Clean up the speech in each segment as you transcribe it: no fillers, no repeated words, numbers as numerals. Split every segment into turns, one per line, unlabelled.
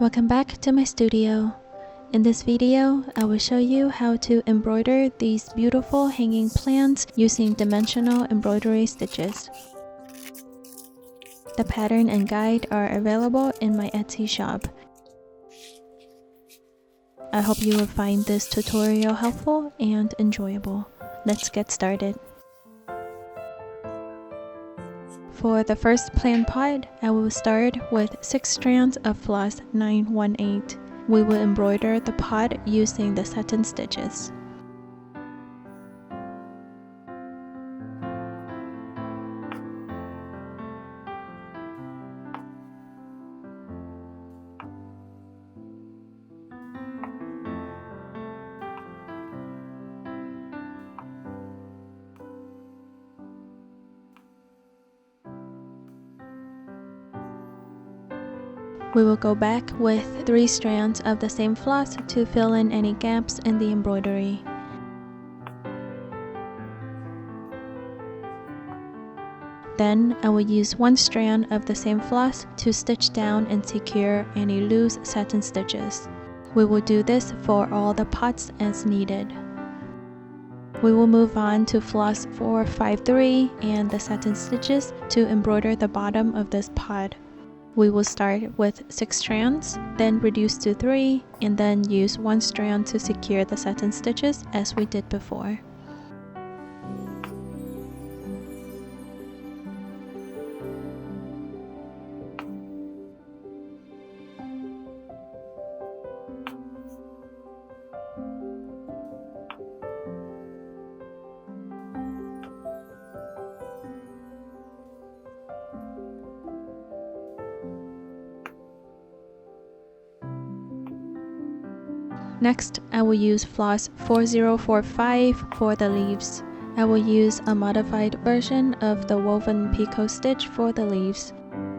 Welcome back to my studio. In this video, I will show you how to embroider these beautiful hanging plants using dimensional embroidery stitches. The pattern and guide are available in my Etsy shop. I hope you will find this tutorial helpful and enjoyable. Let's get started. For the first plant pot, I will start with 6 strands of floss 918. We will embroider the pot using the satin stitches. We will go back with 3 strands of the same floss to fill in any gaps in the embroidery. Then I will use 1 strand of the same floss to stitch down and secure any loose satin stitches. We will do this for all the pots as needed. We will move on to floss 453 and the satin stitches to embroider the bottom of this pot. We will start with 6 strands, then reduce to 3, and then use 1 strand to secure the satin stitches as we did before. Next, I will use floss 4045 for the leaves. I will use a modified version of the woven picot stitch for the leaves.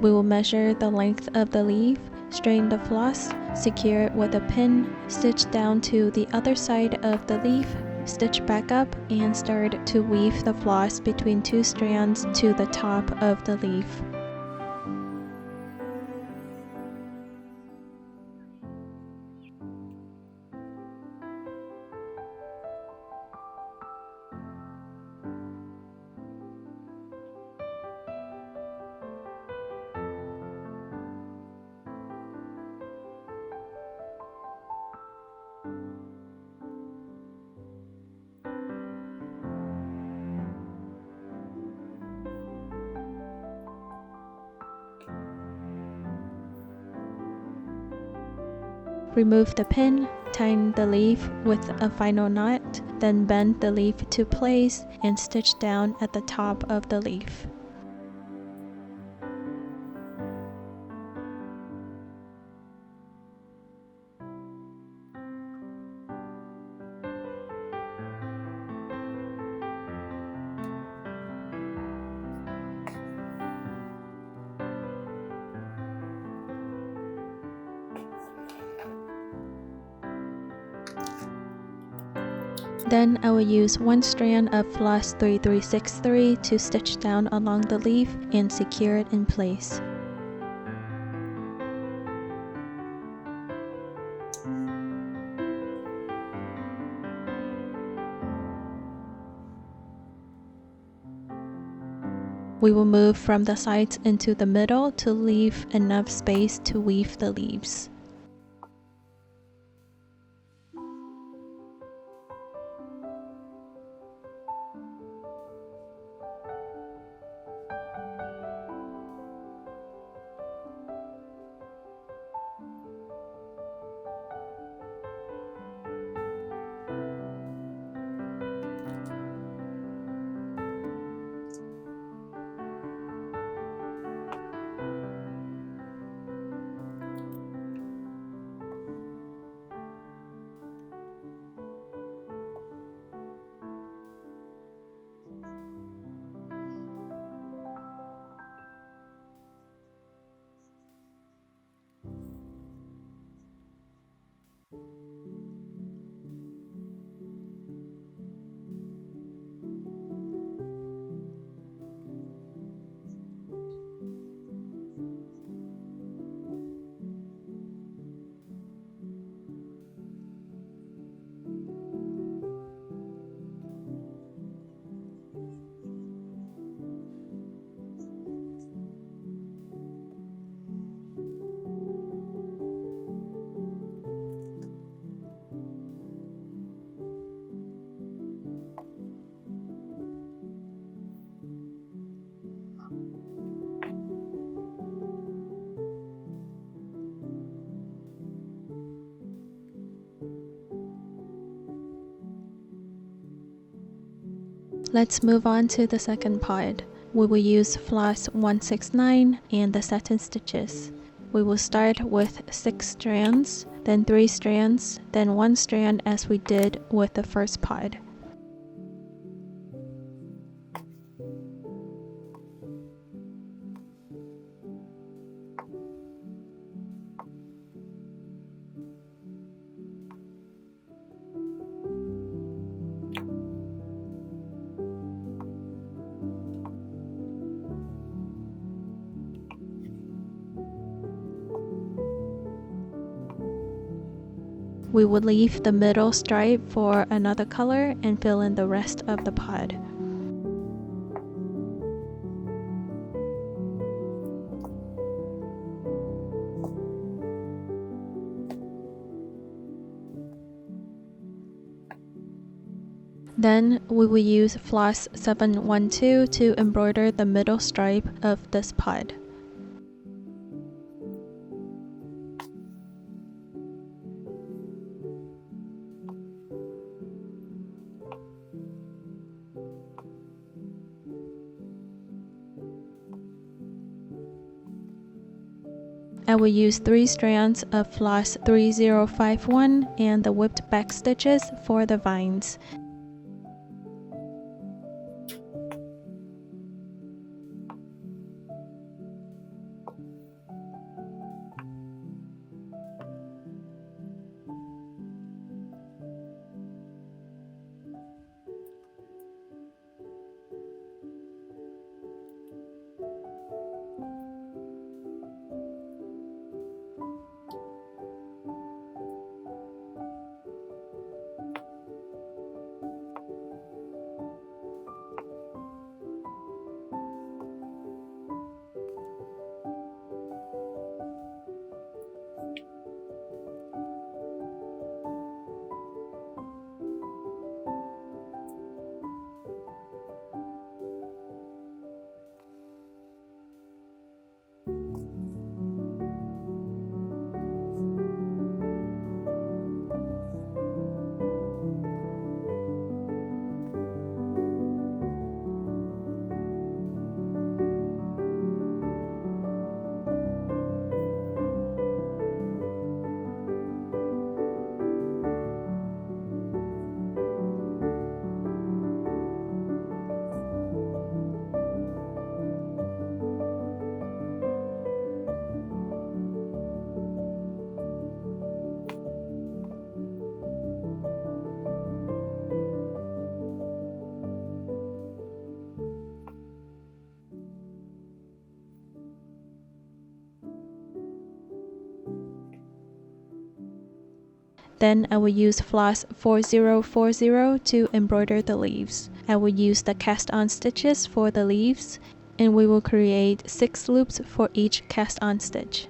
We will measure the length of the leaf, straighten the floss, secure it with a pin, stitch down to the other side of the leaf, stitch back up, and start to weave the floss between 2 strands to the top of the leaf. Remove the pin, tighten the leaf with a final knot, then bend the leaf to place and stitch down at the top of the leaf. Then I will use 1 strand of floss 3363 to stitch down along the leaf and secure it in place. We will move from the sides into the middle to leave enough space to weave the leaves. Let's move on to the second part. We will use floss 169 and the satin stitches. We will start with 6 strands, then 3 strands, then 1 strand as we did with the first part. We will leave the middle stripe for another color and fill in the rest of the pod. Then we will use floss 712 to embroider the middle stripe of this pod. I will use 3 strands of floss 3051 and the whipped back stitches for the vines. Then I will use floss 4040 to embroider the leaves. I will use the cast-on stitches for the leaves, and we will create 6 loops for each cast-on stitch.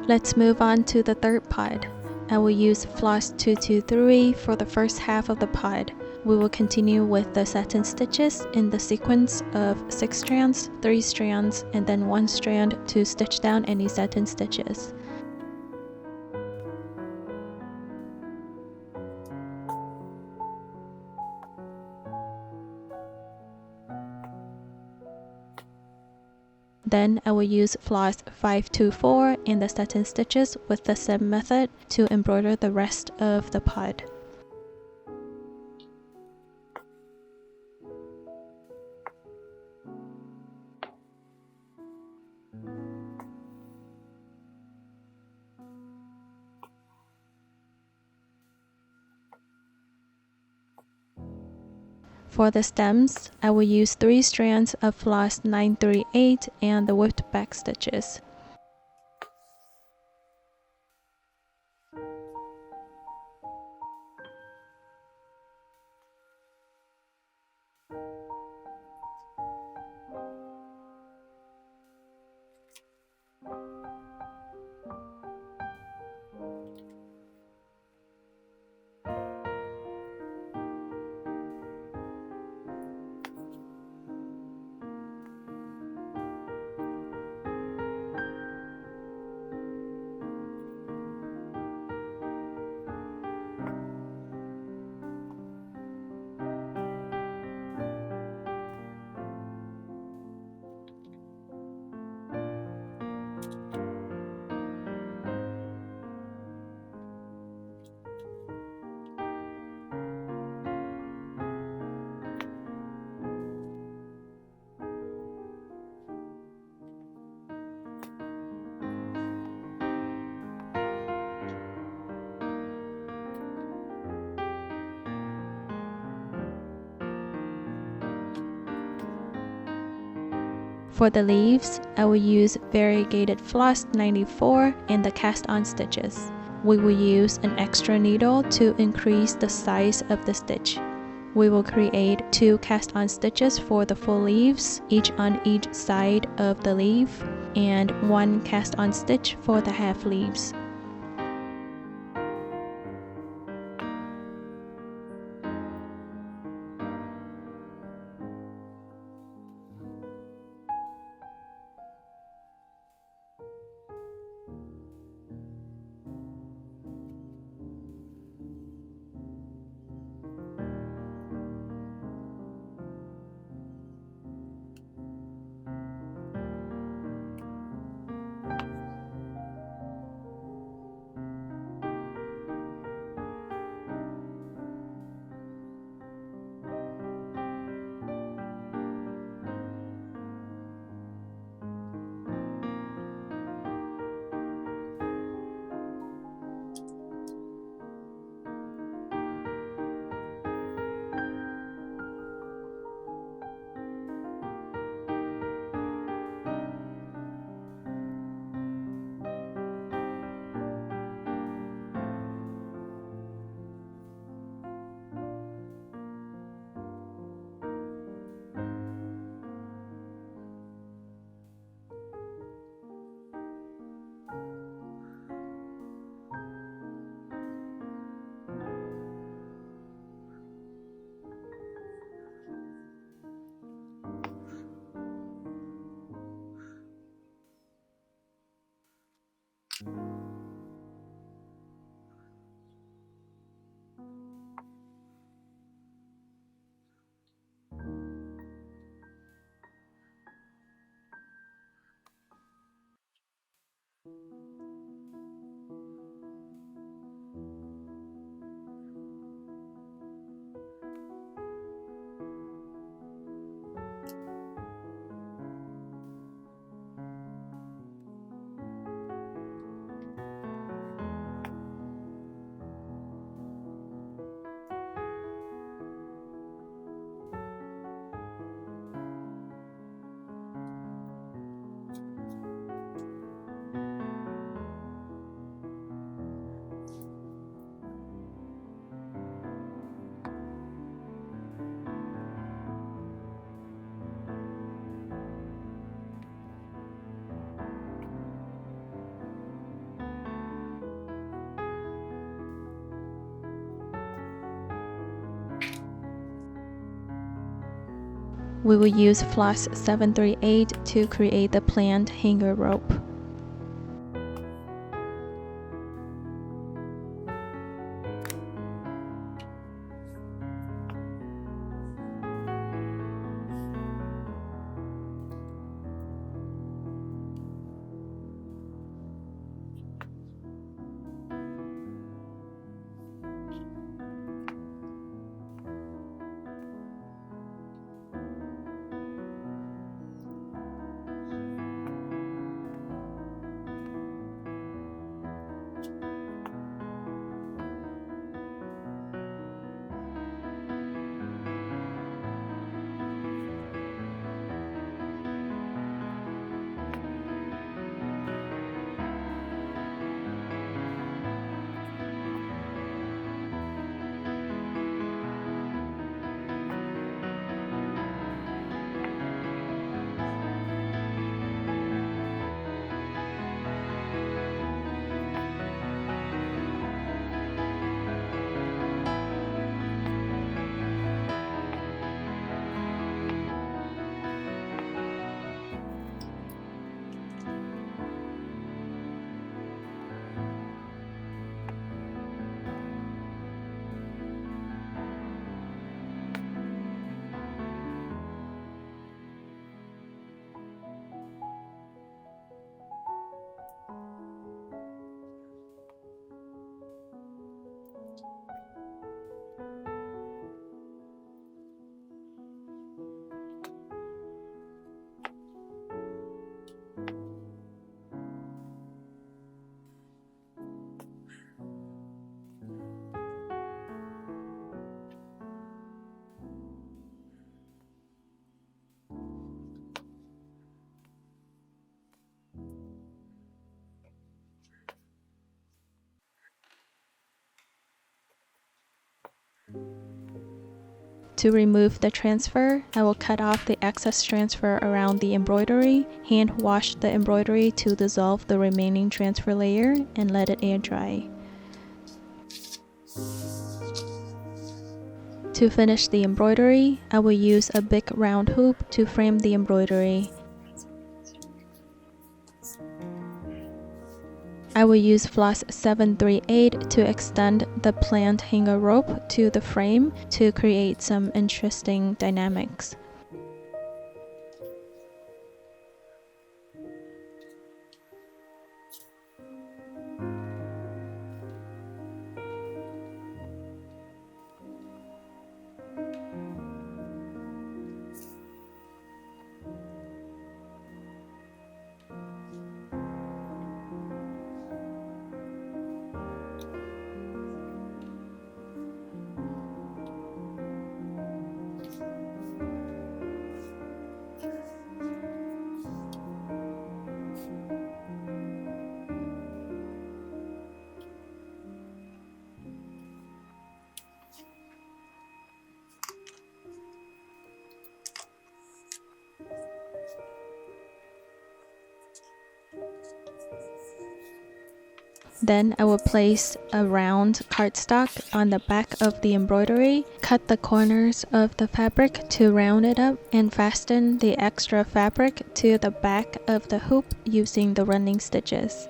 Let's move on to the third pod. I will use floss 223 for the first half of the pod. We will continue with the satin stitches in the sequence of 6 strands, 3 strands, and then 1 strand to stitch down any satin stitches. Then I will use floss 524 in the satin stitches with the same method to embroider the rest of the pod. For the stems, I will use 3 strands of floss 938 and the whipped back stitches. For the leaves, I will use variegated floss 94 in the cast-on stitches. We will use an extra needle to increase the size of the stitch. We will create 2 cast-on stitches for the full leaves, each on each side of the leaf, and 1 cast-on stitch for the half leaves. we will use floss 738 to create the plant hanger rope. To remove the transfer, I will cut off the excess transfer around the embroidery, hand wash the embroidery to dissolve the remaining transfer layer, and let it air dry. To finish the embroidery, I will use a big round hoop to frame the embroidery. I will use floss 738 to extend the plant hanger rope to the frame to create some interesting dynamics. Then I will place a round cardstock on the back of the embroidery, cut the corners of the fabric to round it up, and fasten the extra fabric to the back of the hoop using the running stitches.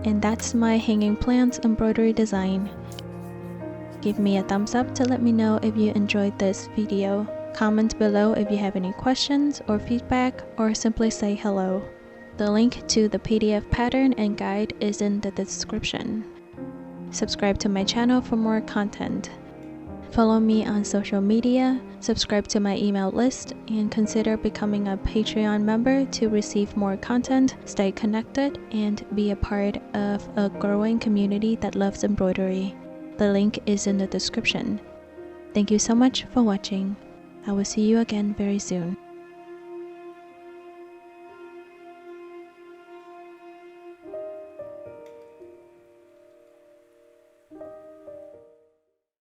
And that's my hanging plants embroidery design. Give me a thumbs up to let me know if you enjoyed this video. Comment below if you have any questions or feedback, or simply say hello. The link to the PDF pattern and guide is in the description. Subscribe to my channel for more content. Follow me on social media, subscribe to my email list, and consider becoming a Patreon member to receive more content, stay connected, and be a part of a growing community that loves embroidery. The link is in the description. Thank you so much for watching. I will see you again very soon.